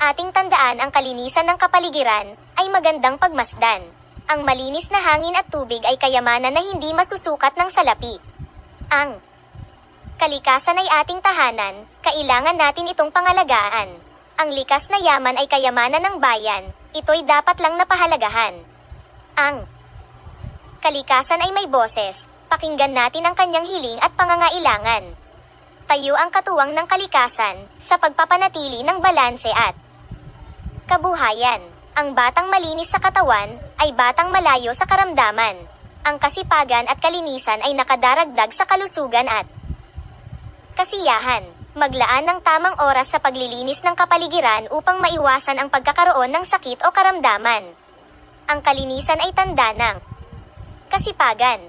ating tandaan ang kalinisan ng kapaligiran ay magandang pagmasdan. Ang malinis na hangin at tubig ay kayamanan na hindi masusukat ng salapi. Ang kalikasan ay ating tahanan, kailangan natin itong pangalagaan. Ang likas na yaman ay kayamanan ng bayan, ito'y dapat lang napahalagahan. Ang kalikasan ay may boses, pakinggan natin ang kanyang hiling at pangangailangan. Tayo ang katuwang ng kalikasan sa pagpapanatili ng balanse at kabuhayan. Ang batang malinis sa katawan ay batang malayo sa karamdaman. Ang kasipagan at kalinisan ay nakadaragdag sa kalusugan at kasiyahan. Maglaan ng tamang oras sa paglilinis ng kapaligiran upang maiwasan ang pagkakaroon ng sakit o karamdaman. Ang kalinisan ay tanda ng kasipagan.